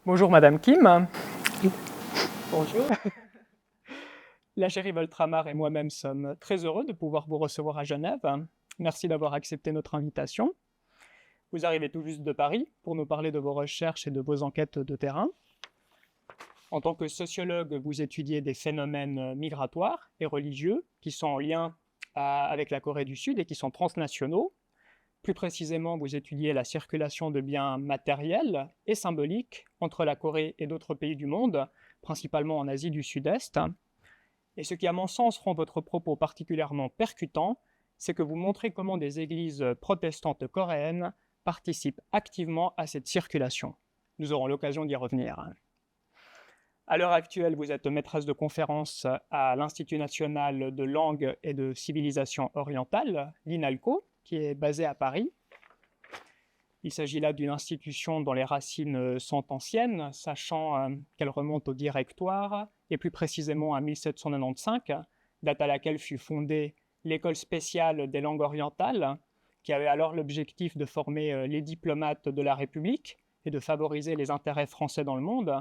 Bonjour Madame Kim. Bonjour. La Chérie Voltramar et moi-même sommes très heureux de pouvoir vous recevoir à Genève. Merci d'avoir accepté notre invitation. Vous arrivez tout juste de Paris pour nous parler de vos recherches et de vos enquêtes de terrain. En tant que sociologue, vous étudiez des phénomènes migratoires et religieux qui sont en lien avec la Corée du Sud et qui sont transnationaux. Plus précisément, vous étudiez la circulation de biens matériels et symboliques entre la Corée et d'autres pays du monde, principalement en Asie du Sud-Est. Et ce qui, à mon sens, rend votre propos particulièrement percutant, c'est que vous montrez comment des églises protestantes coréennes participent activement à cette circulation. Nous aurons l'occasion d'y revenir. À l'heure actuelle, vous êtes maîtresse de conférence à l'Institut national de langue et de civilisation orientale, l'INALCO, qui est basé à Paris. Il s'agit là d'une institution dont les racines sont anciennes, sachant qu'elle remonte au Directoire, et plus précisément à 1795, date à laquelle fut fondée l'École spéciale des langues orientales, qui avait alors l'objectif de former les diplomates de la République et de favoriser les intérêts français dans le monde.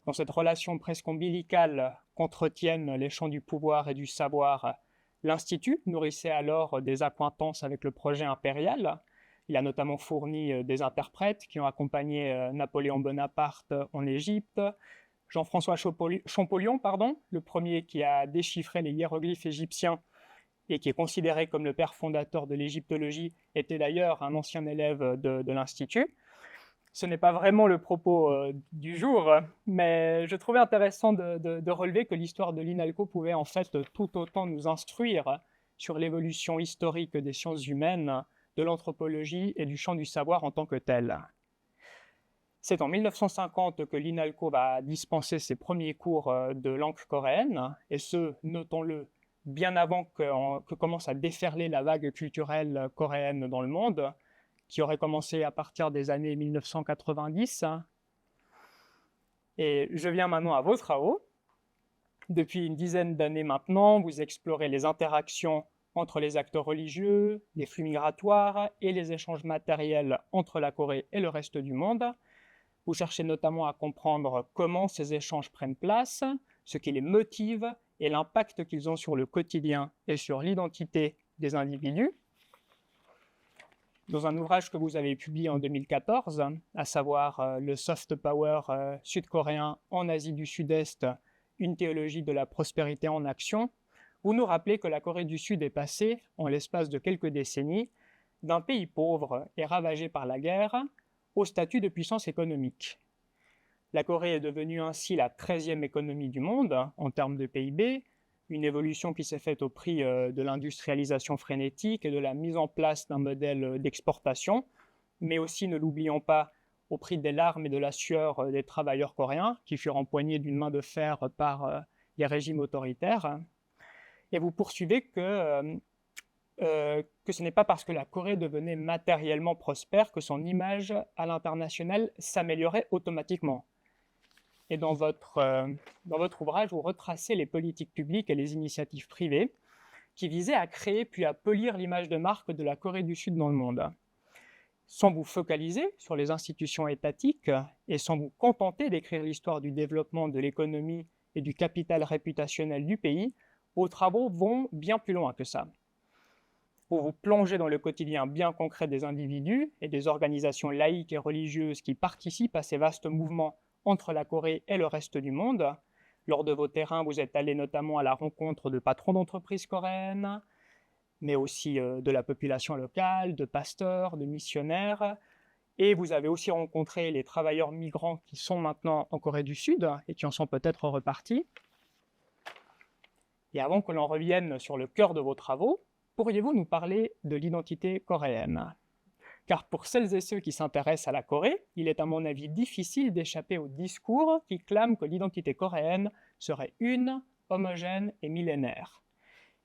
Dans cette relation presque ombilicale qu'entretiennent les champs du pouvoir et du savoir, l'Institut nourrissait alors des accointances avec le projet impérial. Il a notamment fourni des interprètes qui ont accompagné Napoléon Bonaparte en Égypte, Jean-François Champollion, le premier qui a déchiffré les hiéroglyphes égyptiens et qui est considéré comme le père fondateur de l'égyptologie, était d'ailleurs un ancien élève de l'Institut. Ce n'est pas vraiment le propos du jour, mais je trouvais intéressant de relever que l'histoire de l'INALCO pouvait en fait tout autant nous instruire sur l'évolution historique des sciences humaines, de l'anthropologie et du champ du savoir en tant que tel. C'est en 1950 que l'INALCO va dispenser ses premiers cours de langue coréenne, et ce, notons-le, bien avant que commence à déferler la vague culturelle coréenne dans le monde, qui aurait commencé à partir des années 1990. Et je viens maintenant à vos travaux. Depuis une dizaine d'années maintenant, vous explorez les interactions entre les acteurs religieux, les flux migratoires et les échanges matériels entre la Corée et le reste du monde. Vous cherchez notamment à comprendre comment ces échanges prennent place, ce qui les motive et l'impact qu'ils ont sur le quotidien et sur l'identité des individus. Dans un ouvrage que vous avez publié en 2014, à savoir le soft power sud-coréen en Asie du Sud-Est, une théologie de la prospérité en action, vous nous rappelez que la Corée du Sud est passée, en l'espace de quelques décennies, d'un pays pauvre et ravagé par la guerre au statut de puissance économique. La Corée est devenue ainsi la 13e économie du monde en termes de PIB, une évolution qui s'est faite au prix de l'industrialisation frénétique et de la mise en place d'un modèle d'exportation, mais aussi, ne l'oublions pas, au prix des larmes et de la sueur des travailleurs coréens qui furent empoignés d'une main de fer par les régimes autoritaires. Et vous poursuivez que ce n'est pas parce que la Corée devenait matériellement prospère que son image à l'international s'améliorait automatiquement. Et dans votre ouvrage, vous retracez les politiques publiques et les initiatives privées qui visaient à créer puis à polir l'image de marque de la Corée du Sud dans le monde. Sans vous focaliser sur les institutions étatiques et sans vous contenter d'écrire l'histoire du développement de l'économie et du capital réputationnel du pays, vos travaux vont bien plus loin que ça. Vous vous plongez dans le quotidien bien concret des individus et des organisations laïques et religieuses qui participent à ces vastes mouvements entre la Corée et le reste du monde. Lors de vos terrains, vous êtes allé notamment à la rencontre de patrons d'entreprises coréennes, mais aussi de la population locale, de pasteurs, de missionnaires. Et vous avez aussi rencontré les travailleurs migrants qui sont maintenant en Corée du Sud et qui en sont peut-être repartis. Et avant que l'on revienne sur le cœur de vos travaux, pourriez-vous nous parler de l'identité coréenne ? Car pour celles et ceux qui s'intéressent à la Corée, il est à mon avis difficile d'échapper au discours qui clame que l'identité coréenne serait une, homogène et millénaire.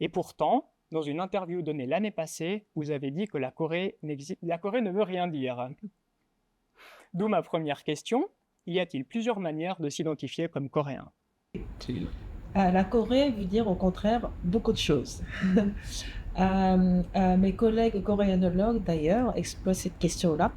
Et pourtant, dans une interview donnée l'année passée, vous avez dit que la Corée ne veut rien dire. D'où ma première question, y a-t-il plusieurs manières de s'identifier comme coréen? La Corée veut dire au contraire beaucoup de choses. Mes collègues coréanologues d'ailleurs explorent cette question-là.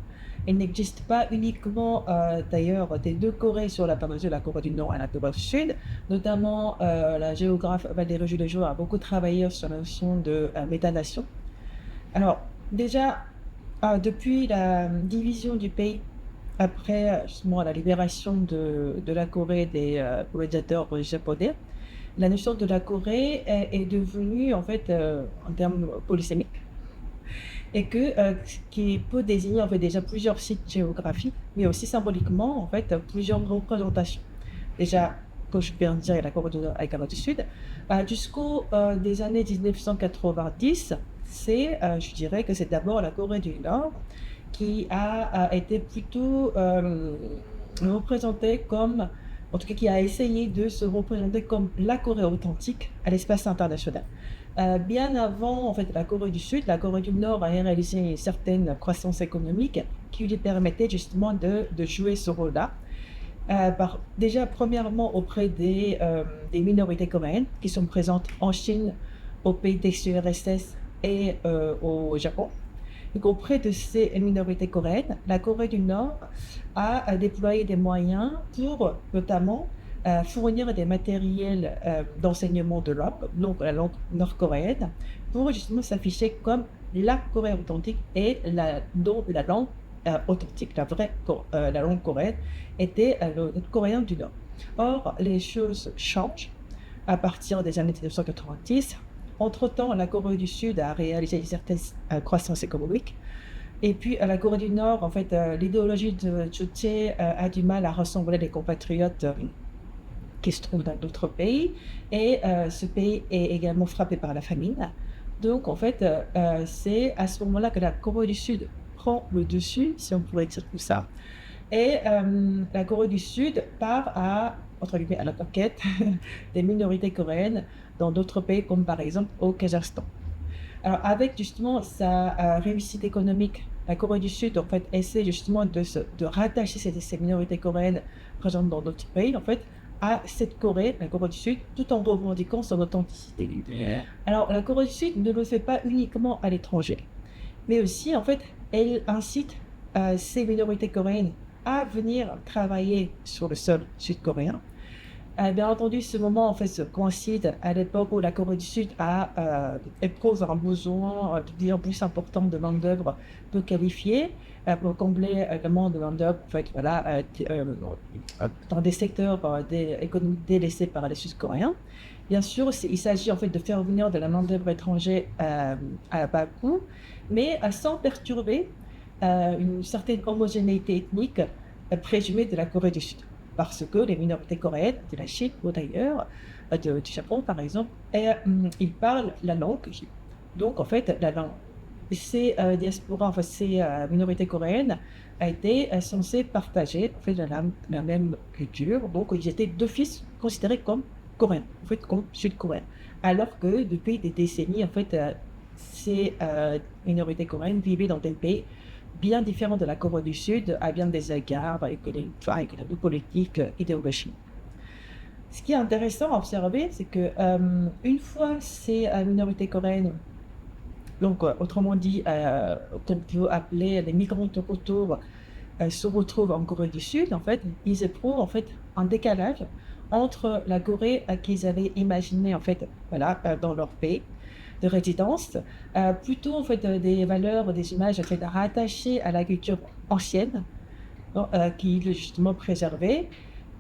Il n'existe pas uniquement d'ailleurs des deux Corées sur la péninsule, la Corée du Nord et la Corée du Sud. Notamment, la géographe Valérie Jules a beaucoup travaillé sur la notion de métanation. Alors déjà, depuis la division du pays, après justement la libération de la Corée des colonisateurs japonais, la notion de la Corée est devenue en fait en termes polysémiques et qui peut désigner en fait déjà plusieurs sites géographiques, mais aussi symboliquement en fait plusieurs représentations. Déjà, comme je viens de dire, la Corée du Nord et la Corée du Sud, jusqu'aux des années 1990, je dirais que c'est d'abord la Corée du Nord qui a été plutôt représentée comme, en tout cas qui a essayé de se représenter comme la Corée authentique à l'espace international. Bien avant en fait, la Corée du Sud, la Corée du Nord a réalisé une certaine croissance économique qui lui permettait justement de jouer ce rôle-là. Déjà, premièrement, auprès des minorités coréennes qui sont présentes en Chine, au pays d'ex-URSS et au Japon. Donc, auprès de ces minorités coréennes, la Corée du Nord a déployé des moyens pour notamment fournir des matériels d'enseignement de langue, donc la langue nord-coréenne, pour justement s'afficher comme la Corée authentique et donc la langue authentique, la langue coréenne était le coréen du Nord. Or, les choses changent à partir des années 1990. Entre-temps, la Corée du Sud a réalisé une certaine croissance économique. Et puis, à la Corée du Nord, en fait, l'idéologie de Juche a du mal à rassembler les compatriotes qui se trouvent dans d'autres pays. Et ce pays est également frappé par la famine. Donc, en fait, c'est à ce moment-là que la Corée du Sud prend le dessus, si on pourrait dire tout ça. Et la Corée du Sud part entre guillemets, à la conquête des minorités coréennes dans d'autres pays, comme par exemple au Kazakhstan. Alors, avec justement sa réussite économique, la Corée du Sud, en fait, essaie justement de rattacher ces minorités coréennes présentes dans d'autres pays, en fait, à cette Corée, la Corée du Sud, tout en revendiquant son authenticité. Alors, la Corée du Sud ne le fait pas uniquement à l'étranger, mais aussi, en fait, elle incite ces minorités coréennes à venir travailler sur le sol sud-coréen. Bien entendu, ce moment en fait coïncide à l'époque où la Corée du Sud éprouve un besoin de plus en plus important de main-d'œuvre peu qualifiée pour combler le manque de main-d'œuvre en fait, dans des secteurs économiques délaissés par les Sud-Coréens. Bien sûr, il s'agit en fait de faire venir de la main-d'œuvre étrangère à bas coût, mais sans perturber une certaine homogénéité ethnique présumée de la Corée du Sud. Parce que les minorités coréennes, de la Chine ou d'ailleurs, du Japon par exemple, ils parlent la langue. Donc en fait, la langue, ces diasporas, enfin, ces minorités coréennes a été censées partager en fait, la même culture. Donc ils étaient d'office considérés comme coréens, en fait comme sud-coréens. Alors que depuis des décennies, en fait, ces minorités coréennes vivaient dans des pays bien différent de la Corée du Sud, à bien des égards, avec la politique idéologique. Ce qui est intéressant à observer, c'est que une fois ces minorités coréennes, donc autrement dit, qu'on peut appeler les migrants de retour, se retrouvent en Corée du Sud, en fait, ils éprouvent en fait un décalage entre la Corée qu'ils avaient imaginée en fait, voilà, dans leur pays de résidence, plutôt en fait des valeurs, des images en fait, rattachées à la culture ancienne, qui est justement préservée,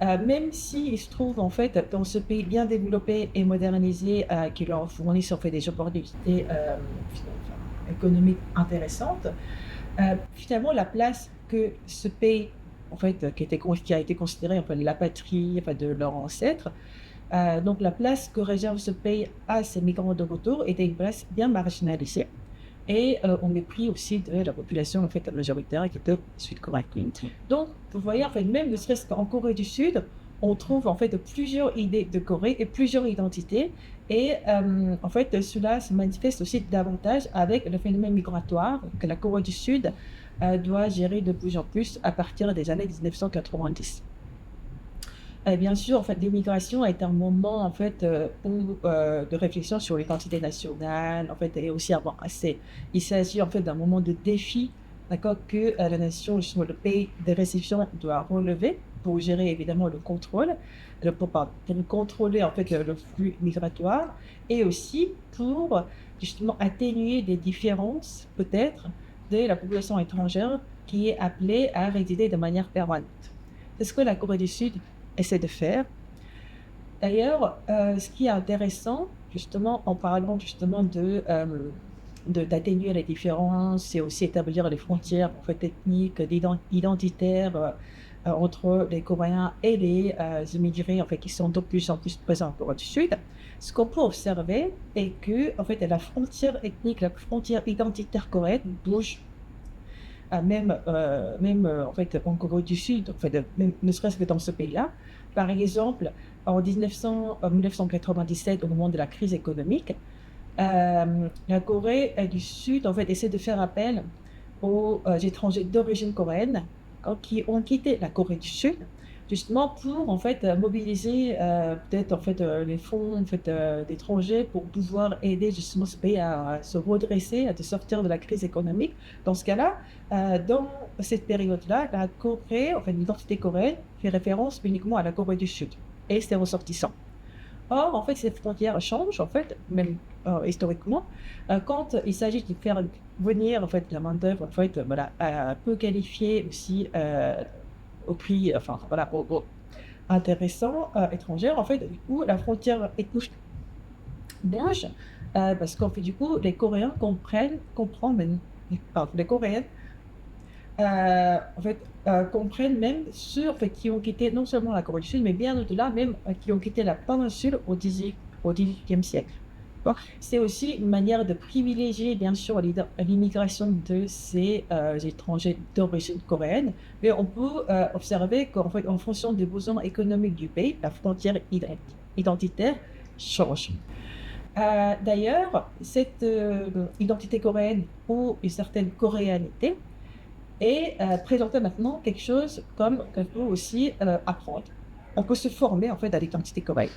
même s'ils se trouvent en fait dans ce pays bien développé et modernisé, qui leur fournissent en fait des opportunités économiques intéressantes. Finalement, la place que ce pays, en fait, qui a été considéré en fait, la patrie en fait, de leurs ancêtres, donc la place que réserve ce pays à ces migrants de retour était une place bien marginalisée et au mépris aussi de la population en fait, majoritaire qui était sud-coréenne. Donc vous voyez en fait même ne serait-ce qu'en Corée du Sud, on trouve en fait plusieurs idées de Corée et plusieurs identités Et en fait, cela se manifeste aussi davantage avec le phénomène migratoire que la Corée du Sud doit gérer de plus en plus à partir des années 1990. Bien sûr, en fait, l'immigration est un moment, en fait, de réflexion sur l'identité nationale, en fait, et aussi avant assez il s'agit, en fait, d'un moment de défi, d'accord, que, la nation, justement, le pays de réception doit relever pour gérer évidemment le contrôle, pour contrôler, en fait, le flux migratoire et aussi pour, justement, atténuer des différences, peut-être, de la population étrangère qui est appelée à résider de manière permanente. C'est ce que la Corée du Sud essaie de faire. D'ailleurs, ce qui est intéressant, justement, en parlant justement d'atténuer les différences et aussi établir les frontières en fait, ethniques, identitaires entre les Coréens et les immigrés en fait, qui sont de plus en plus présents en Corée du Sud, ce qu'on peut observer est que en fait, la frontière ethnique, la frontière identitaire coréenne bouge en fait, en Corée du Sud, en fait, même, ne serait-ce que dans ce pays-là. Par exemple, en 1997, au moment de la crise économique, la Corée du Sud, en fait, essaie de faire appel aux étrangers d'origine coréenne qui ont quitté la Corée du Sud, justement pour en fait mobiliser peut-être en fait les fonds en fait d'étrangers pour pouvoir aider justement ce pays à se redresser, à se sortir de la crise économique. Dans ce cas-là, dans cette période-là, la Corée, en fait l'identité coréenne fait référence uniquement à la Corée du Sud et ses ressortissants. Or, en fait, ces frontières changent, en fait, même historiquement, quand il s'agit de faire venir en fait la main-d'œuvre, en fait, voilà, peu qualifiée aussi au prix, enfin voilà, intéressant, étrangère, en fait, du coup, la frontière ethnique blanche, parce qu'en fait, du coup, les Coréens comprennent même, pardon, les Coréennes en fait, comprennent même ceux en fait, qui ont quitté non seulement la Corée du Sud, mais bien au-delà, même qui ont quitté la péninsule au 18e siècle. Bon, c'est aussi une manière de privilégier, bien sûr, l'immigration de ces étrangers d'origine coréenne, mais on peut observer qu'en fait, en fonction des besoins économiques du pays, la frontière identitaire change. D'ailleurs, cette identité coréenne ou une certaine coréanité et présenter maintenant quelque chose comme qu'on peut aussi apprendre. On peut se former en fait à l'identité coréenne.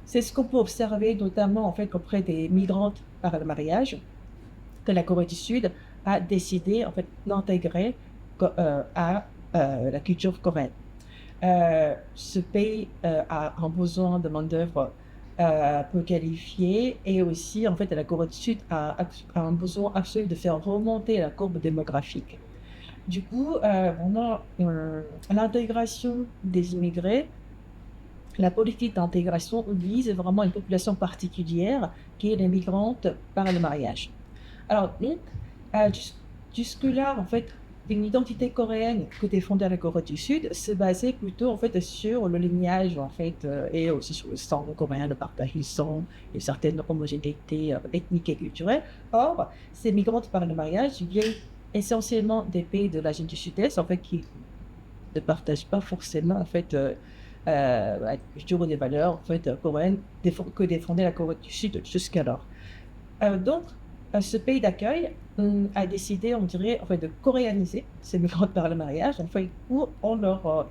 C'est ce qu'on peut observer notamment en fait auprès des migrantes par le mariage, que la Corée du Sud a décidé en fait d'intégrer à la culture coréenne. Ce pays a un besoin de main-d'œuvre peu qualifiée et aussi en fait la Corée du Sud a un besoin absolu de faire remonter la courbe démographique. Du coup, on a l'intégration des immigrés. La politique d'intégration vise vraiment une population particulière qui est les migrantes par le mariage. Alors, donc, jusque-là, en fait, une identité coréenne que défendait la Corée du Sud se basait plutôt en fait sur le lignage en fait et aussi sur le sang coréen, le partage du sang et certaines homogénéités ethniques et culturelles. Or, ces migrantes par le mariage viennent essentiellement des pays de l'Asie du Sud-Est en fait qui ne partagent pas forcément en fait la culture ou des valeurs en fait coréennes que défendait la Corée du Sud jusqu'alors. Donc, ce pays d'accueil a décidé, on dirait, en fait, de coréaniser ces migrantes par le mariage, en fait, pour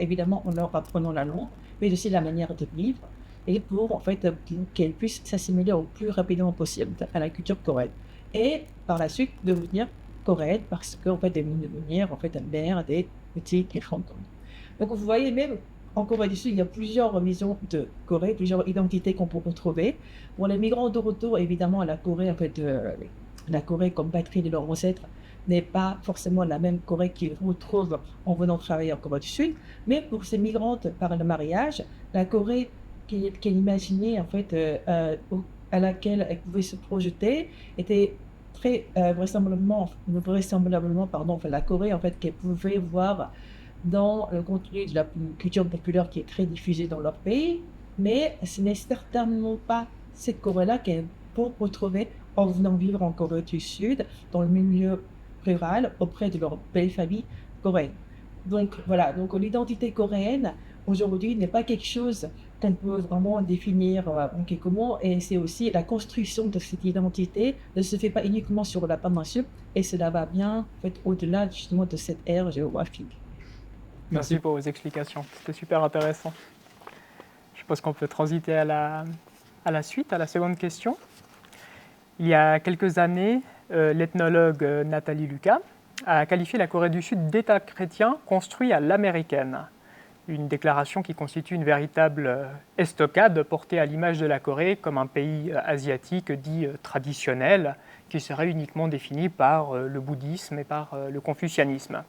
évidemment, en leur apprenant la langue, mais aussi la manière de vivre, et pour, en fait, qu'elles puissent s'assimiler au plus rapidement possible à la culture coréenne. Et par la suite, devenir coréenne, parce qu'en fait, elles vont devenir, en fait, mère des petits enfants. Donc, vous voyez, même en Corée du Sud, il y a plusieurs visions de Corée, plusieurs identités qu'on peut retrouver. Pour les migrants de retour, évidemment, la Corée, en fait, la Corée comme patrie de leurs ancêtres n'est pas forcément la même Corée qu'ils retrouvent en venant travailler en Corée du Sud. Mais pour ces migrantes par le mariage, la Corée qu'elle imaginait, en fait, à laquelle elle pouvait se projeter, était très vraisemblablement, pardon, enfin, la Corée, en fait, qu'elle pouvait voir dans le contenu de la culture populaire qui est très diffusée dans leur pays, mais ce n'est certainement pas cette Corée-là qu'elles vont retrouver en venant vivre en Corée du Sud, dans le milieu rural, auprès de leur belle famille coréenne. Donc voilà, donc l'identité coréenne aujourd'hui n'est pas quelque chose qu'on peut vraiment définir en quelques mots. Et c'est aussi la construction de cette identité ne se fait pas uniquement sur la péninsule, et cela va bien en fait, au-delà justement de cette ère géographique. Merci pour vos explications, c'était super intéressant. Je pense qu'on peut transiter à la suite, à la seconde question. Il y a quelques années, l'ethnologue Nathalie Lucas a qualifié la Corée du Sud d'État chrétien construit à l'américaine. Une déclaration qui constitue une véritable estocade portée à l'image de la Corée comme un pays asiatique dit traditionnel, qui serait uniquement défini par le bouddhisme et par le confucianisme.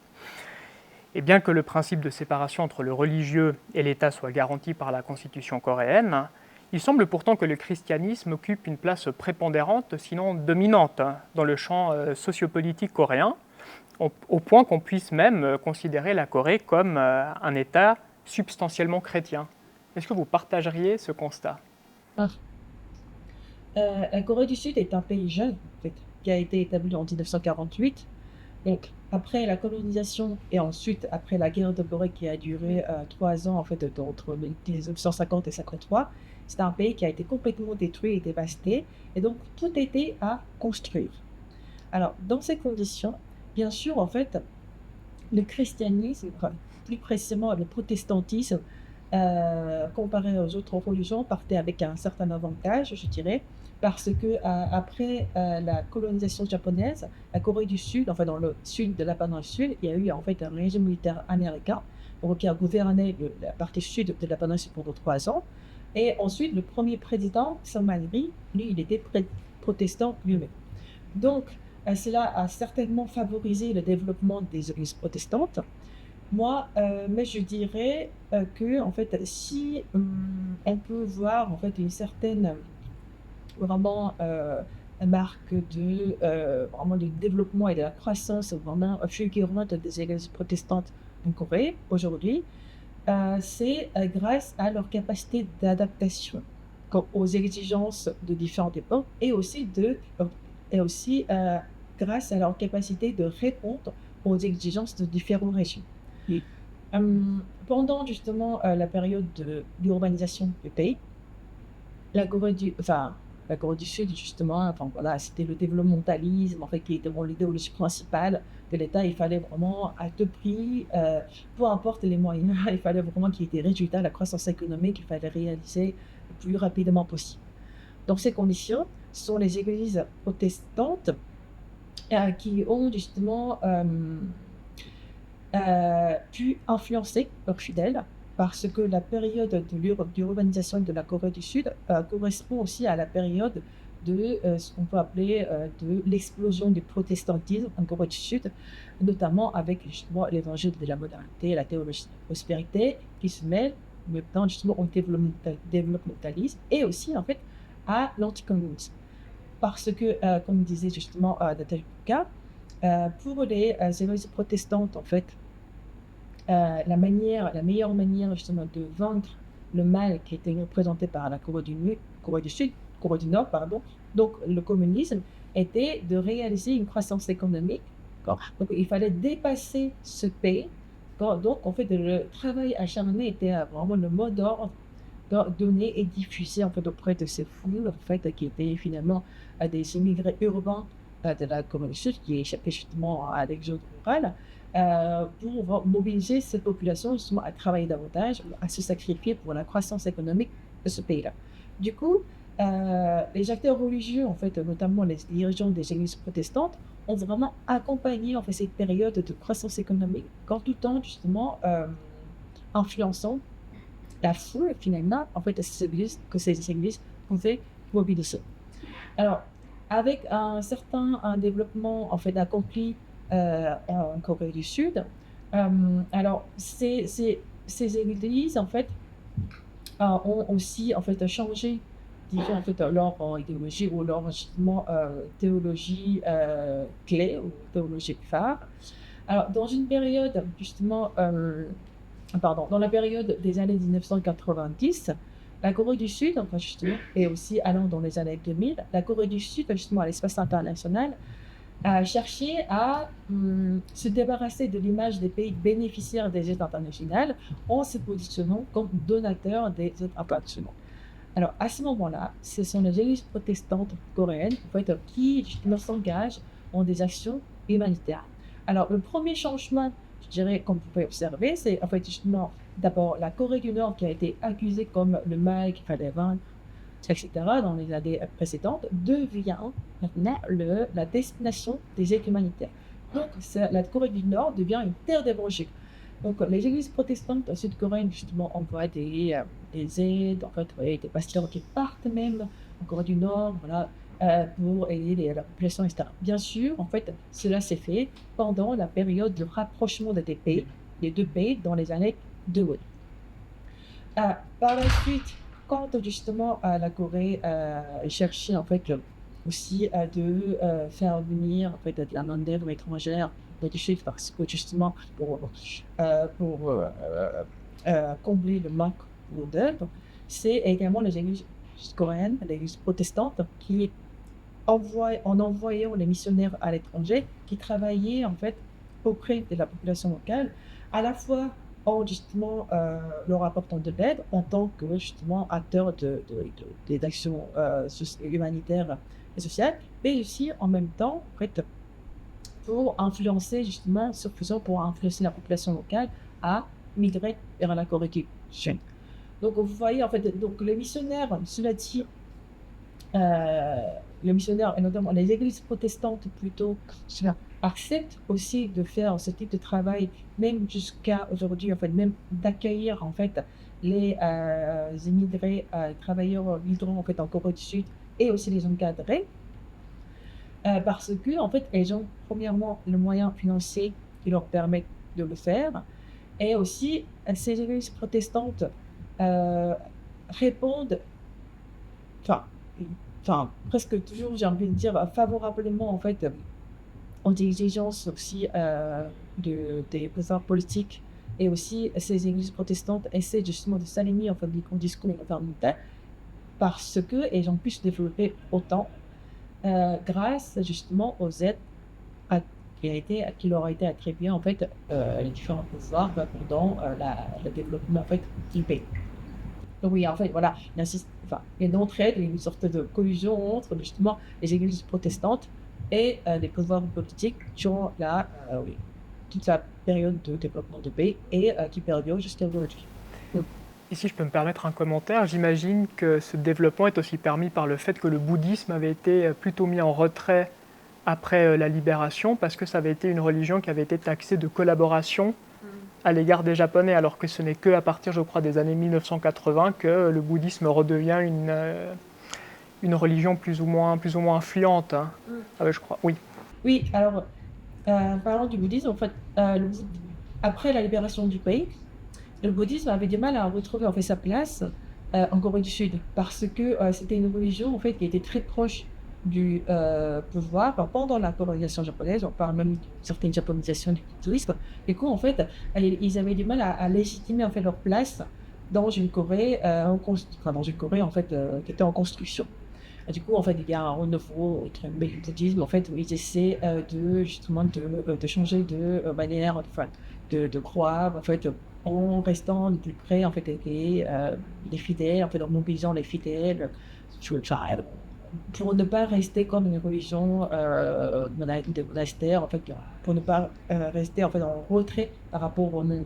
Et bien que le principe de séparation entre le religieux et l'État soit garanti par la constitution coréenne, il semble pourtant que le christianisme occupe une place prépondérante, sinon dominante, dans le champ sociopolitique coréen, au point qu'on puisse même considérer la Corée comme un État substantiellement chrétien. Est-ce que vous partageriez ce constat? Ah. La Corée du Sud est un pays jeune, en fait, qui a été établi en 1948. Donc, après la colonisation et ensuite après la guerre de Corée qui a duré 3 ans, en fait, entre 1950 et 1953, c'est un pays qui a été complètement détruit et dévasté. Et donc, tout était à construire. Alors, dans ces conditions, bien sûr, en fait, le christianisme, enfin, plus précisément le protestantisme, comparé aux autres religions, partait avec un certain avantage, je dirais, parce que après la colonisation japonaise, la Corée du Sud, enfin dans le sud de la péninsule, il y a eu en fait un régime militaire américain donc, qui a gouverné la partie sud de la péninsule pendant 3 ans. Et ensuite, le premier président, Saint-Manri, lui, il était protestant lui-même. Donc, cela a certainement favorisé le développement des églises protestantes. Moi, mais je dirais que en fait, si on peut voir en fait une certaine vraiment marque de vraiment du développement et de la croissance vraiment fulgurante des églises protestantes en Corée aujourd'hui, c'est grâce à leur capacité d'adaptation aux exigences de différentes époques et aussi grâce à leur capacité de répondre aux exigences de différentes régions. Oui. Pendant justement la période d'urbanisation du pays, la Corée du Sud, justement, enfin, voilà, c'était le développementalisme en fait, qui était l'idéologie principale de l'État. Il fallait vraiment, à tout prix, peu importe les moyens, il fallait vraiment qu'il y ait des résultats, la croissance économique, il fallait réaliser le plus rapidement possible. Dans ces conditions, ce sont les églises protestantes qui ont justement pu influencer leurs fidèles parce que la période de l'urbanisation de la Corée du Sud correspond aussi à la période de ce qu'on peut appeler de l'explosion du protestantisme en Corée du Sud, notamment avec justement l'évangile de la modernité, la théologie de la prospérité qui se mêle maintenant justement au développementalisme et aussi en fait à l'anticommunisme. Parce que, comme disait justement Nathalie Lucas, pour les églises protestantes, en fait, la meilleure manière justement de vaincre le mal qui était représenté par la Corée du Sud, Corée du Nord, pardon, donc le communisme, était de réaliser une croissance économique. Donc il fallait dépasser ce pays. Donc en fait, le travail acharné était vraiment le mot d'ordre donné et diffusé en fait auprès de ces foules en fait qui étaient finalement des immigrés urbains de la Corée du Sud qui échappaient justement à l'exode rural. Pour mobiliser cette population justement à travailler davantage, à se sacrifier pour la croissance économique de ce pays-là. Du coup, les acteurs religieux, en fait, notamment les dirigeants des églises protestantes, ont vraiment accompagné en fait, cette période de croissance économique, en tout temps justement influençant la foule finalement en fait, que ces églises pouvaient mobiliser. Alors, avec un certain développement en fait accompli en Corée du Sud. Alors, ces églises, en fait, ont aussi, en fait, changé, disons, en fait, leur idéologie ou leur, justement, théologie clé ou théologie phare. Alors, dans une période, justement, dans la période des années 1990, la Corée du Sud, enfin, justement, et aussi allant dans les années 2000, la Corée du Sud, justement, à l'espace international, a cherché à se débarrasser de l'image des pays bénéficiaires des aides internationales en se positionnant comme donateur des aides internationales. Alors, à ce moment-là, ce sont les églises protestantes coréennes, en fait, qui justement s'engagent en des actions humanitaires. Alors, le premier changement, je dirais, qu'on pouvait observer, c'est en fait justement d'abord la Corée du Nord qui a été accusée comme le mal qu'il fallait vaincre, etc., dans les années précédentes, devient maintenant la destination des aides humanitaires. Donc, la Corée du Nord devient une terre d'évangile. Donc, les églises protestantes sud-coréennes, justement, envoient des aides, en fait, ouais, des pasteurs qui partent même en Corée du Nord, voilà, pour aider la population, etc. Bien sûr, en fait, cela s'est fait pendant la période de rapprochement des deux pays dans les années 2000. Par la suite, quand justement la Corée cherchait en fait aussi faire venir en fait de la main-d'œuvre étrangère du Sud parce que justement pour combler le manque de main-d'œuvre, c'est également les églises coréennes, les églises protestantes qui en envoyant les missionnaires à l'étranger qui travaillaient en fait auprès de la population locale, à la fois en justement leur apportant de l'aide en tant que justement acteurs des actions humanitaires et sociales, mais aussi en même temps en fait, pour influencer justement, pour influencer la population locale à migrer vers la Corée du Sud. Donc vous voyez en fait, donc les missionnaires, cela dit, les missionnaires, et notamment les églises protestantes plutôt, acceptent aussi de faire ce type de travail, même jusqu'à aujourd'hui, en fait, même d'accueillir en fait les immigrés, travailleurs migrants en fait en Corée du Sud et aussi les encadrer, parce que en fait, elles ont premièrement le moyen financier qui leur permet de le faire, et aussi ces églises protestantes euh, répondent, enfin, presque toujours, j'ai envie de dire, favorablement en fait aux exigences aussi des pouvoirs politiques, et aussi ces églises protestantes essaient justement de s'aligner en fait du discours environnemental parce qu'elles ont pu se développer autant grâce justement aux aides à- qui leur a été attribuées en fait les différents pouvoirs pendant le développement en fait du pays. Donc oui, en fait, voilà, il y a une entraide, il y a une sorte de collusion entre justement les églises protestantes et les pouvoirs politiques durant oui, toute la période de développement du pays et qui perdure jusqu'à aujourd'hui. Et si je peux me permettre un commentaire, j'imagine que ce développement est aussi permis par le fait que le bouddhisme avait été plutôt mis en retrait après la libération, parce que ça avait été une religion qui avait été taxée de collaboration à l'égard des Japonais, alors que ce n'est que à partir, je crois, des années 1980 que le bouddhisme redevient une religion plus ou moins influente. Hein. Je crois, oui. Oui, alors, parlant du bouddhisme, en fait, après la libération du pays, le bouddhisme avait du mal à retrouver en fait sa place en Corée du Sud parce que c'était une religion en fait qui était très proche du pouvoir. Alors, pendant la colonisation japonaise, on parle même d'une certaine japonisation du tourisme. Du coup, en fait, ils avaient du mal à légitimer en fait leur place dans une Corée, dans une Corée en fait qui était en construction. Et du coup, en fait, il y a un renouveau du bouddhisme, en fait, où ils essaient justement de changer de manière, enfin, de croire, en fait, en restant le plus près, en fait, des fidèles, en fait, en mobilisant les fidèles, enfin, pour ne pas rester comme une religion monastère, en fait, pour ne pas rester, en fait, en retrait par rapport au monde.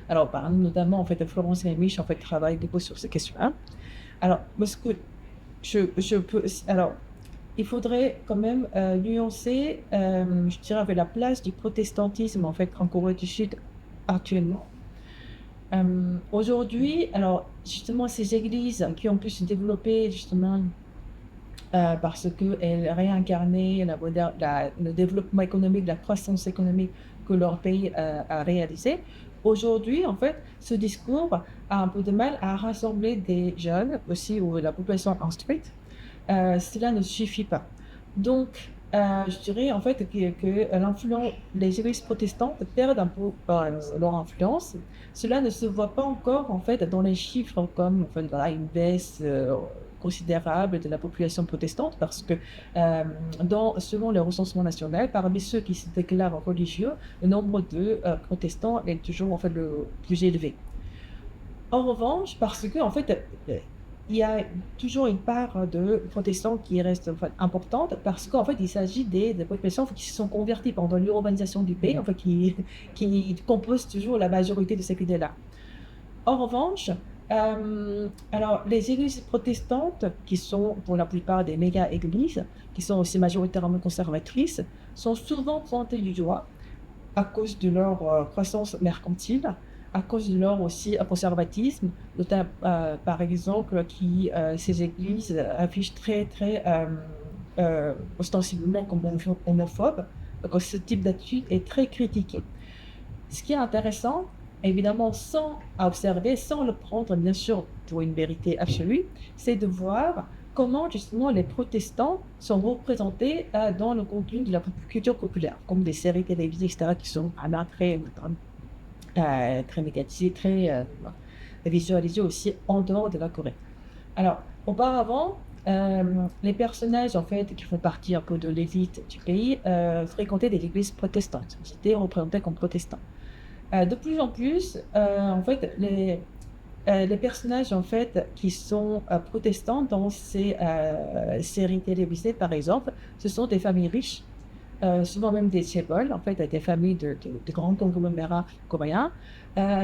Alors, notamment, en fait, Florence Rémich, en fait, travaille beaucoup sur ces questions-là. Alors, moi, ce que alors, il faudrait quand même nuancer, je dirais, avec la place du protestantisme en fait en Corée du Sud actuellement. Aujourd'hui, alors justement, ces églises qui ont pu se développer justement parce qu'elles réincarnaient le développement économique, la croissance économique que leur pays a réalisé. Aujourd'hui, en fait, ce discours a un peu de mal à rassembler des jeunes aussi ou la population instruite. Cela ne suffit pas. Donc, je dirais en fait que les églises protestantes perdent un peu leur influence. Cela ne se voit pas encore en fait dans les chiffres comme en fait, voilà, une baisse considérable de la population protestante parce que, selon le recensement national, parmi ceux qui se déclarent religieux, le nombre de protestants est toujours en fait le plus élevé. En revanche, parce que en fait, il y a toujours une part de protestants qui reste en fait importante parce qu'en fait, il s'agit des populations qui se sont converties pendant l'urbanisation du pays, en fait, qui composent toujours la majorité de ces idées-là. En revanche, alors les églises protestantes, qui sont pour la plupart des méga-églises, qui sont aussi majoritairement conservatrices, sont souvent pointées du doigt à cause de leur croissance mercantile, à cause de leur aussi conservatisme, notamment par exemple ces églises affichent très très ostensiblement comme homophobes. Donc ce type d'attitude est très critiqué. Ce qui est intéressant, évidemment, sans observer, sans le prendre bien sûr pour une vérité absolue, c'est de voir comment justement les protestants sont représentés dans le contenu de la culture populaire, comme des séries télévisées, etc., qui sont très médiatisées, très visualisées aussi en dehors de la Corée. Alors, auparavant, les personnages en fait qui font partie un peu de l'élite du pays fréquentaient des églises protestantes, ils étaient représentés comme protestants. De plus en plus, en fait, les personnages en fait qui sont protestants dans ces séries télévisées, par exemple, ce sont des familles riches, souvent même des chaebols, en fait, des familles de grands conglomérats coréens,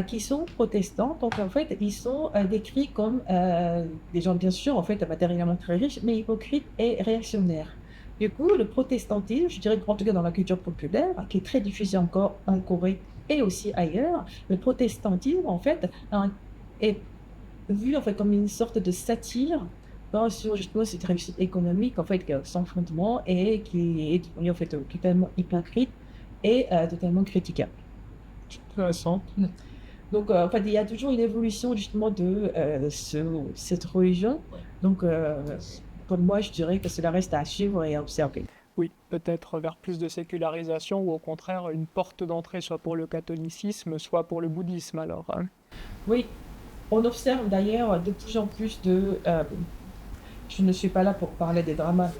qui sont protestants. Donc, en fait, ils sont décrits comme des gens, bien sûr, en fait, matériellement très riches, mais hypocrites et réactionnaires. Du coup, le protestantisme, je dirais en tout cas dans la culture populaire, qui est très diffusée encore en Corée et aussi ailleurs, le protestantisme, en fait, est vu en fait comme une sorte de satire sur justement cette réussite économique en fait sans fondement et qui est devenu en fait totalement hypocrite et totalement critiquable. Intéressant. Donc en fait il y a toujours une évolution justement de cette religion. Donc pour moi je dirais que cela reste à suivre et à observer. Oui, peut-être vers plus de sécularisation ou au contraire une porte d'entrée soit pour le catholicisme, soit pour le bouddhisme alors, hein. Oui, on observe d'ailleurs de plus en plus je ne suis pas là pour parler des dramas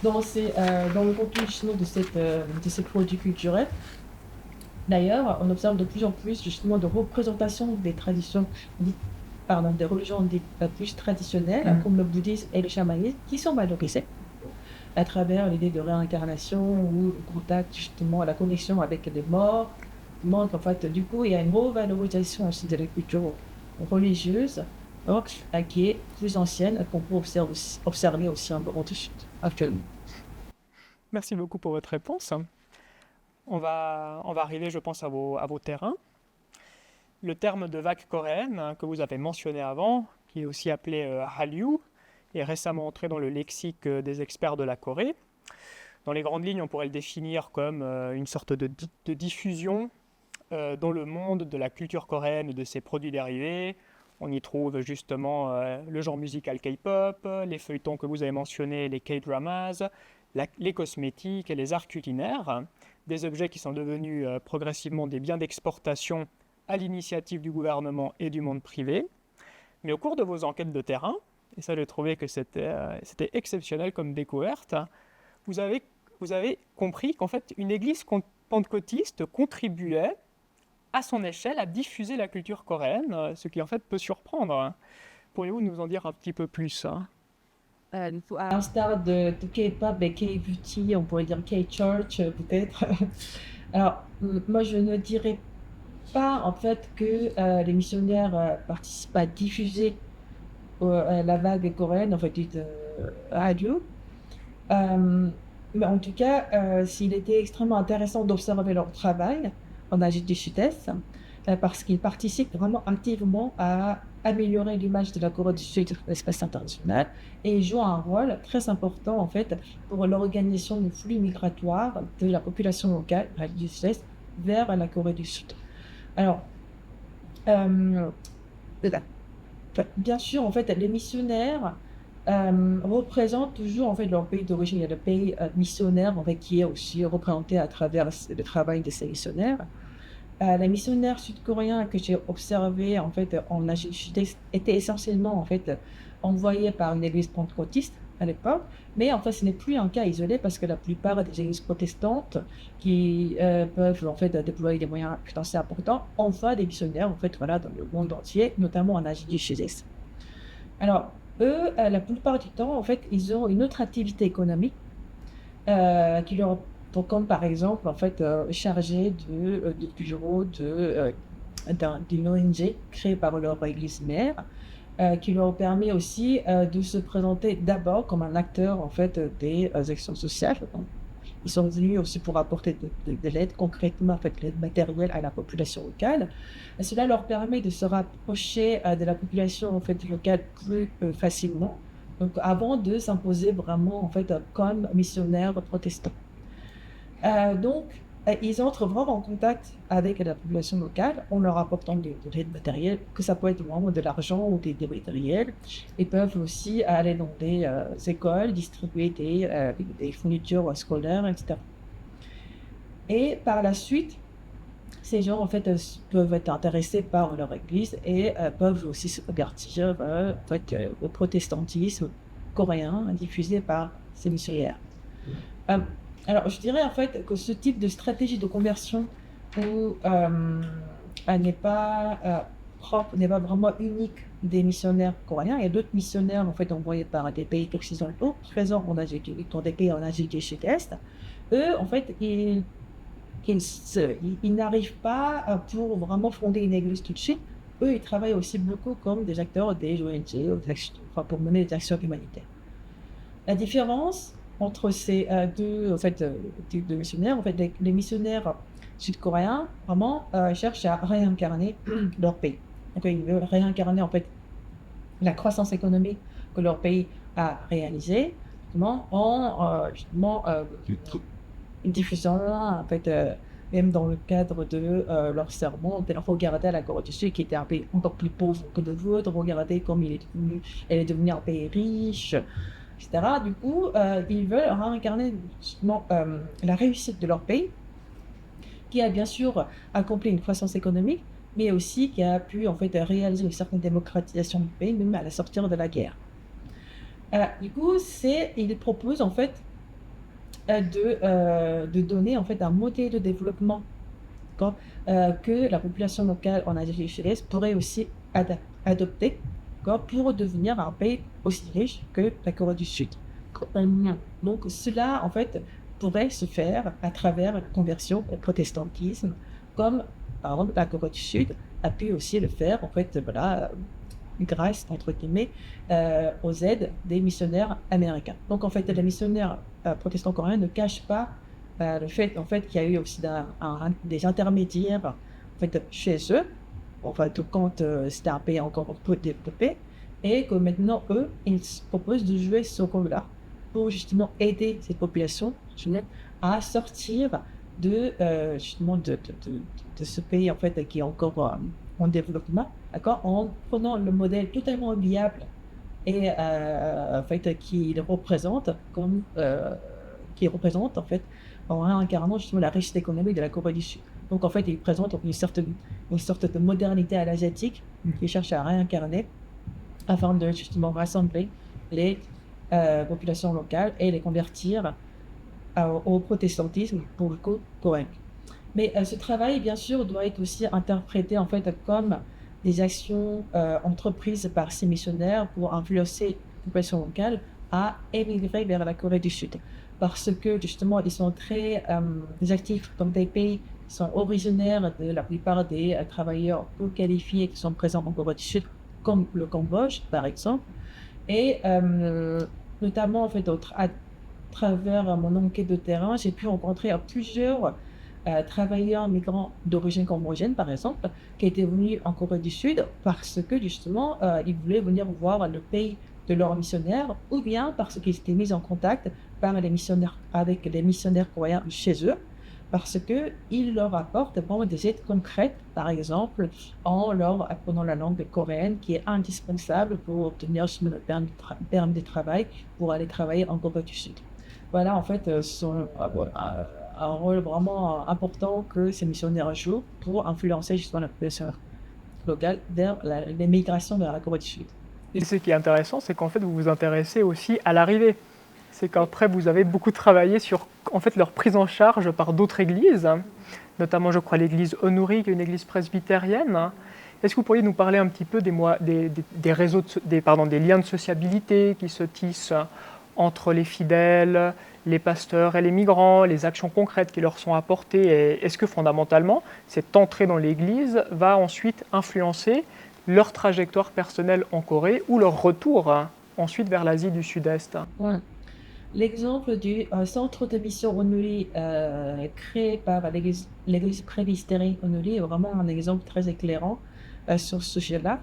dans le contenu justement de ces produits culturels. D'ailleurs, on observe de plus en plus justement de représentations des traditions, des religions dites plus traditionnelles, comme le bouddhisme et le chamanisme, qui sont valorisées à travers l'idée de réincarnation ou le contact justement, la connexion avec les morts. Donc en fait, du coup, il y a une revalorisation aussi de la culture religieuse qui est plus ancienne, qu'on peut observer aussi un peu en dessus actuellement. Merci beaucoup pour votre réponse. On va arriver, je pense, à vos terrains. Le terme de vague coréenne que vous avez mentionné avant, qui est aussi appelé Hallyu, est récemment entré dans le lexique des experts de la Corée. Dans les grandes lignes, on pourrait le définir comme une sorte de diffusion dans le monde de la culture coréenne et de ses produits dérivés. On y trouve justement le genre musical K-pop, les feuilletons que vous avez mentionnés, les K-dramas, les cosmétiques et les arts culinaires, des objets qui sont devenus progressivement des biens d'exportation à l'initiative du gouvernement et du monde privé. Mais au cours de vos enquêtes de terrain, et ça j'ai trouvé que c'était exceptionnel comme découverte, vous avez compris qu'en fait une église pentecôtiste contribuait à son échelle à diffuser la culture coréenne, ce qui en fait peut surprendre. Pourriez-vous nous en dire un petit peu plus, hein? À l'instar de K-pop et K-beauty, on pourrait dire K-church peut-être. Alors, moi je ne dirais pas en fait que les missionnaires participent à diffuser la vague coréenne, en fait, dite radio. Mais en tout cas, s'il était extrêmement intéressant d'observer leur travail en Asie du Sud-Est, parce qu'ils participent vraiment activement à améliorer l'image de la Corée du Sud dans l'espace international et jouent un rôle très important en fait pour l'organisation du flux migratoire de la population locale du Sud-Est vers la Corée du Sud. Alors, euh, bien sûr, en fait, les missionnaires représentent toujours en fait leur pays d'origine. Il y a le pays missionnaire en fait, qui est aussi représenté à travers le travail de ces missionnaires. Les missionnaires sud-coréens que j'ai observés en fait en Asie du Sud-Est étaient essentiellement en fait envoyés par une église pentecôtiste à l'époque, mais en fait, ce n'est plus un cas isolé parce que la plupart des églises protestantes qui peuvent en fait déployer des moyens financiers importants envoient des missionnaires en fait voilà dans le monde entier, notamment en Asie du Sud-Est. Alors eux, la plupart du temps, en fait, ils ont une autre activité économique qui leur comme par exemple en fait chargé du bureau d'une ONG créée par leur église mère qui leur permet aussi de se présenter d'abord comme un acteur en fait des actions sociales. Donc, ils sont venus aussi pour apporter de l'aide concrètement, en fait, l'aide matérielle à la population locale. Et cela leur permet de se rapprocher de la population en fait locale plus facilement. Donc, avant de s'imposer vraiment en fait comme missionnaires protestants. Donc, ils entrent vraiment en contact avec la population locale en leur apportant de l'aide matérielle, que ça peut être vraiment de l'argent ou des matériels. Ils peuvent aussi aller dans des écoles, distribuer des fournitures scolaires, etc. Et par la suite, ces gens en fait peuvent être intéressés par leur église et peuvent aussi se convertir en fait, au protestantisme coréen diffusé par ces missionnaires. Euh, alors, je dirais en fait que ce type de stratégie de conversion elle n'est pas propre, n'est pas vraiment unique des missionnaires coréens. Il y a d'autres missionnaires en fait envoyés par des pays occidentaux présents dans des pays en Asie du Sud-Est. Eux, en fait, ils n'arrivent pas pour vraiment fonder une église tout de suite. Eux, ils travaillent aussi beaucoup comme des acteurs des ONG, enfin, pour mener des actions humanitaires. La différence entre ces deux en fait, types de missionnaires, en fait, les missionnaires sud-coréens vraiment cherchent à réincarner leur pays. Donc, ils veulent réincarner en fait la croissance économique que leur pays a réalisée, justement, justement une diffusion en fait. Même dans le cadre de leur sermon, regardez la Corée du Sud qui était un pays encore plus pauvre que le vôtre, regardez comme elle est devenue un pays riche, etc. Du coup, ils veulent réincarner justement la réussite de leur pays, qui a bien sûr accompli une croissance économique, mais aussi qui a pu en fait réaliser une certaine démocratisation du pays, même à la sortie de la guerre. Du coup, ils proposent en fait de donner en fait un modèle de développement que la population locale en Asie du Sud-Est pourrait aussi adopter pour devenir un pays aussi riche que la Corée du Sud. Donc cela en fait pourrait se faire à travers la conversion au protestantisme, comme par exemple la Corée du Sud a pu aussi le faire en fait voilà grâce entre guillemets aux aides des missionnaires américains. Donc en fait les missionnaires protestants coréens ne cachent pas le fait en fait qu'il y a eu aussi des intermédiaires en fait chez eux, enfin quand c'était un pays encore peu développé, et que maintenant eux ils proposent de jouer ce rôle-là pour justement aider cette population à sortir de justement de ce pays en fait qui est encore en développement, d'accord, en prenant le modèle totalement viable et en fait qui représente en fait en incarnant justement la richesse économique de la Corée du Sud. Donc en fait, il présente une sorte de modernité à l'asiatique qui cherche à réincarner afin de justement rassembler les populations locales et les convertir au protestantisme pour le coup coréen. Mais ce travail, bien sûr, doit être aussi interprété en fait comme des actions entreprises par ces missionnaires pour influencer la population locale à émigrer vers la Corée du Sud. Parce que justement, ils sont très actifs dans des pays qui sont originaires de la plupart des travailleurs peu qualifiés qui sont présents en Corée du Sud, comme le Cambodge par exemple. Et notamment en fait, à travers mon enquête de terrain, j'ai pu rencontrer plusieurs travailleurs migrants d'origine cambodgienne, par exemple, qui étaient venus en Corée du Sud parce que justement, ils voulaient venir voir le pays de leurs missionnaires, ou bien parce qu'ils étaient mis en contact avec les missionnaires coréens chez eux, parce qu'ils leur apportent vraiment des aides concrètes, par exemple, en leur apprenant la langue coréenne, qui est indispensable pour obtenir le permis de travail, pour aller travailler en Corée du Sud. Voilà, en fait, sont un rôle vraiment important que ces missionnaires jouent pour influencer justement la population locale vers l'émigration vers la Corée du Sud. Et ce qui est intéressant, c'est qu'en fait, vous vous intéressez aussi à l'arrivée. C'est qu'après, vous avez beaucoup travaillé sur en fait, leur prise en charge par d'autres églises, notamment, je crois, l'église Honouri, qui est une église presbytérienne. Est-ce que vous pourriez nous parler un petit peu des réseaux, des liens de sociabilité qui se tissent entre les fidèles, les pasteurs et les migrants, les actions concrètes qui leur sont apportées, et est-ce que fondamentalement, cette entrée dans l'Église va ensuite influencer leur trajectoire personnelle en Corée ou leur retour ensuite vers l'Asie du Sud-Est? Ouais. L'exemple du centre de mission Onuri créé par l'église presbytérienne Onuri est vraiment un exemple très éclairant sur ce sujet-là.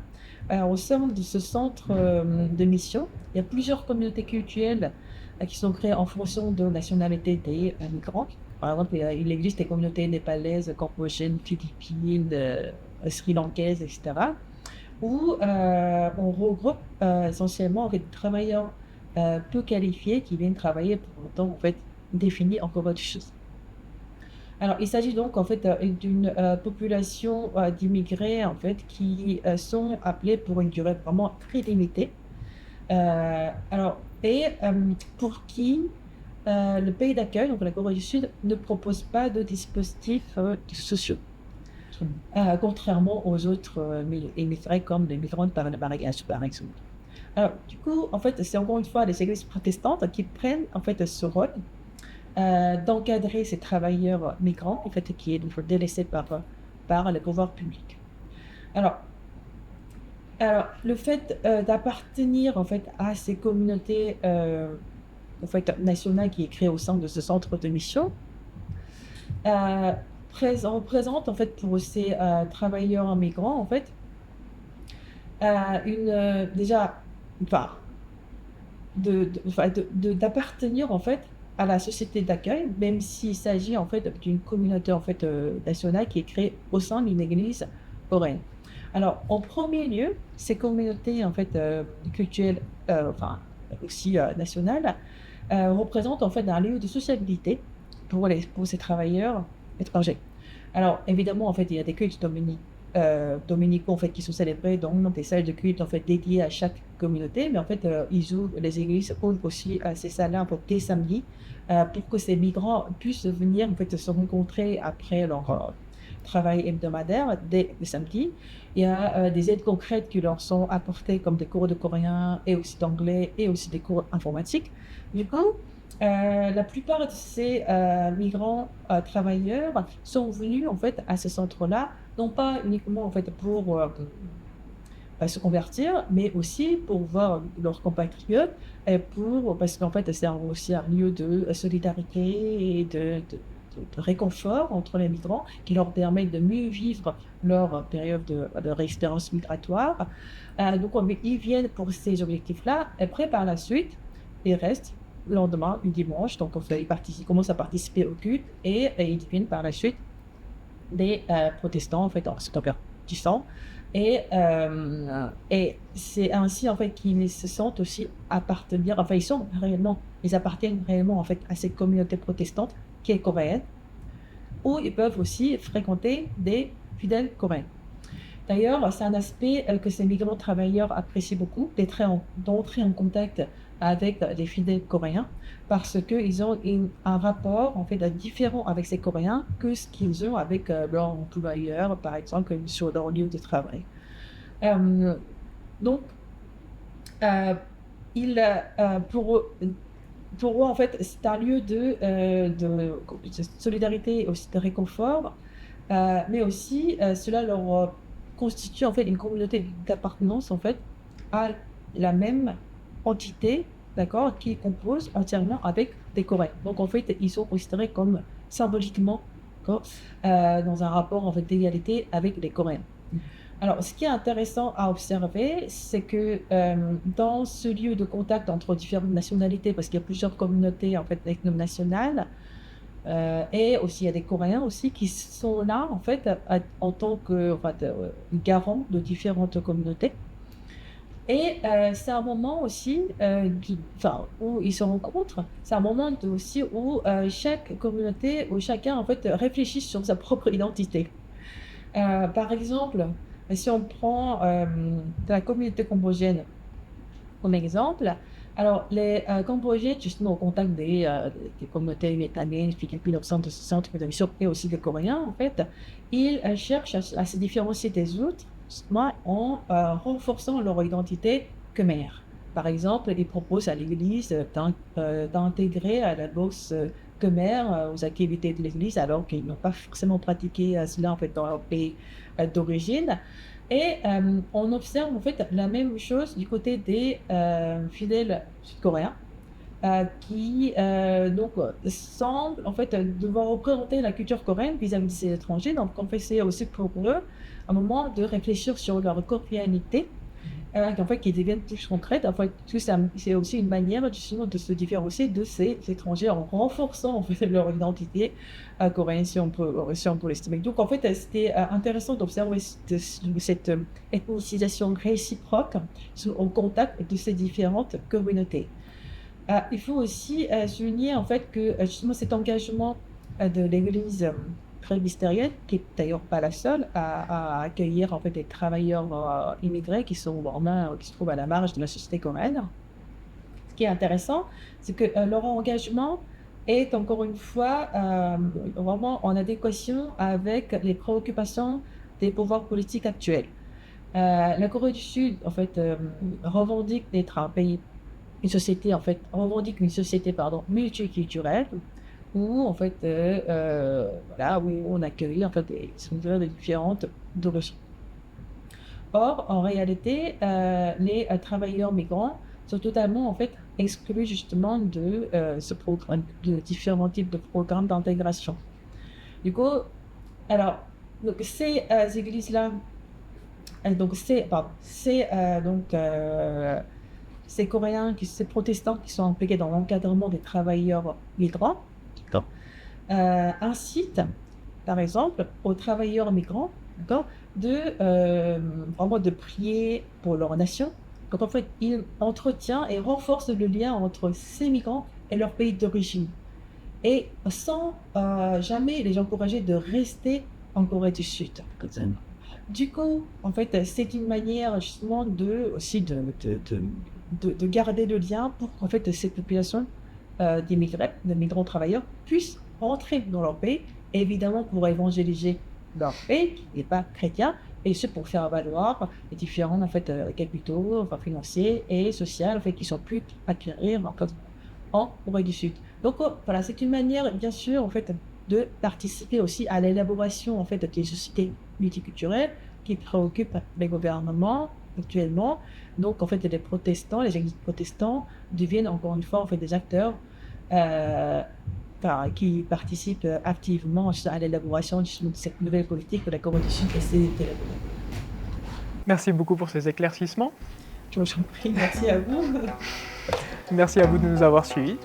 Au sein de ce centre de mission, il y a plusieurs communautés culturelles qui sont créées en fonction de la nationalité des migrants. Par exemple, il existe des communautés népalaises, cambodgiennes, philippines, sri-lankaises, etc., où on regroupe essentiellement des travailleurs peu qualifiés qui viennent travailler pour un temps en fait défini encore autre chose. Alors, il s'agit donc en fait d'une population d'immigrés en fait qui sont appelés pour une durée vraiment très limitée. Alors, pour qui le pays d'accueil, donc la Corée du Sud, ne propose pas de dispositifs sociaux. Contrairement aux autres immigrés comme les migrants par le mariage, par exemple. Alors, du coup, en fait, c'est encore une fois les églises protestantes qui prennent en fait ce rôle d'encadrer ces travailleurs migrants, en fait, qui est donc délaissé par le pouvoir public. Alors, le fait d'appartenir en fait à ces communautés en fait nationales qui est créée au sein de ce centre de mission euh, représente en fait pour ces travailleurs migrants en fait déjà une part d'appartenir en fait à la société d'accueil, même s'il s'agit en fait d'une communauté en fait nationale qui est créée au sein d'une église coréenne. Alors, en premier lieu, ces communautés en fait culturelles, enfin aussi nationales, représentent en fait un lieu de sociabilité pour ces travailleurs étrangers. Alors, évidemment, en fait, il y a des cultes dominicaux en fait qui sont célébrés dans des salles de culte en fait dédiées à chaque communauté, mais en fait les églises ouvrent aussi ces salles-là pour dès samedi pour que ces migrants puissent venir en fait se rencontrer après leur travail hebdomadaire dès le samedi. Il y a des aides concrètes qui leur sont apportées comme des cours de coréen et aussi d'anglais et aussi des cours informatiques. Du coup, la plupart de ces migrants travailleurs sont venus en fait à ce centre-là, non pas uniquement en fait pour se convertir, mais aussi pour voir leurs compatriotes et parce qu'en fait c'est aussi un lieu de solidarité et de réconfort entre les migrants qui leur permet de mieux vivre leur période de expérience migratoire. Donc ils viennent pour ces objectifs-là. Après, par la suite, ils restent le lendemain, du dimanche. Donc ils commencent à participer au culte et ils deviennent par la suite des protestants en fait en se convertissant. Et c'est ainsi en fait qu'ils se sentent aussi appartenir, enfin ils appartiennent réellement en fait à cette communauté protestante qui est coréenne, où ils peuvent aussi fréquenter des fidèles coréens. D'ailleurs, c'est un aspect que ces migrants travailleurs apprécient beaucoup, d'entrer en contact avec des fidèles coréens, parce qu'ils ont un rapport en fait différent avec ces Coréens que ce qu'ils ont avec leur employeur, par exemple, sur leur lieu de travail. Euh, donc, euh, il, pour eux, en fait, c'est un lieu de solidarité et aussi de réconfort, mais aussi cela leur constitue en fait une communauté d'appartenance en fait à la même entité, d'accord, qui compose entièrement avec des Coréens. Donc en fait, ils sont considérés comme symboliquement, d'accord, dans un rapport en fait d'égalité avec les Coréens. Alors, ce qui est intéressant à observer, c'est que dans ce lieu de contact entre différentes nationalités, parce qu'il y a plusieurs communautés en fait ethno-nationales, et aussi il y a des Coréens aussi qui sont là en fait en tant que en fait, garants de différentes communautés. Et c'est un moment aussi où ils se rencontrent. C'est un moment aussi où chaque communauté, où chacun en fait réfléchit sur sa propre identité. Par exemple, si on prend la communauté cambodgienne, comme exemple. Alors, les Cambodgiens, justement, au contact des communautés vietnamiennes, philippines, au centre et aussi des Coréens, en fait, ils cherchent à se différencier des autres, justement, en renforçant leur identité khmer. Par exemple, ils proposent à l'Église d'intégrer à la bourse khmer aux activités de l'Église, alors qu'ils n'ont pas forcément pratiqué cela en fait dans leur pays d'origine. Et on observe en fait la même chose du côté des fidèles sud-coréens qui semblent en fait devoir représenter la culture coréenne vis-à-vis des étrangers. Donc en fait c'est aussi pour eux un moment de réfléchir sur leur coréanité en fait, qui deviennent plus concrètes. En fait, tout ça, c'est aussi une manière justement de se différencier de ces étrangers en renforçant en fait leur identité coréenne, si on peut l'estimer. Donc en fait, c'était intéressant d'observer cette ethnicisation réciproque au contact de ces différentes communautés. Il faut aussi souligner en fait que justement cet engagement de l'Église presbytérienne, qui est d'ailleurs pas la seule à accueillir en fait des travailleurs immigrés qui sont qui se trouvent à la marge de la société coréenne. Ce qui est intéressant, c'est que leur engagement est encore une fois vraiment en adéquation avec les préoccupations des pouvoirs politiques actuels. La Corée du Sud, en fait, revendique d'être un pays une société en fait revendique une société pardon multiculturelle où en fait voilà où on accueille en fait des citoyens de différentes d'origines. Or en réalité les travailleurs migrants sont totalement en fait exclus justement de ce programme de différents types de programmes d'intégration. Du coup alors donc ces églises là donc ces Coréens, ces protestants qui sont impliqués dans l'encadrement des travailleurs migrants, D'accord. incitent, par exemple, aux travailleurs migrants, d'accord, vraiment de prier pour leur nation. Donc en fait, ils entretiennent et renforcent le lien entre ces migrants et leur pays d'origine. Et sans jamais les encourager de rester en Corée du Sud. Du coup, en fait, c'est une manière justement de garder le lien pour qu'en fait cette population d'immigrés, de migrants travailleurs, puissent rentrer dans leur pays, évidemment pour évangéliser leur pays, qui n'est pas chrétien, et ce pour faire valoir les différents en fait, capitaux enfin, financiers et sociaux en fait, qui sont plus acquérir en Corée du Sud. Donc voilà, c'est une manière bien sûr en fait de participer aussi à l'élaboration en fait des sociétés multiculturelles qui préoccupent les gouvernements actuellement. Donc en fait les protestants, les églises protestants deviennent encore une fois en fait des acteurs qui participent activement à l'élaboration de cette nouvelle politique de la Corée du Sud et ses élaborés. Merci beaucoup pour ces éclaircissements. Je vous en prie, merci à vous. Merci à vous de nous avoir suivis.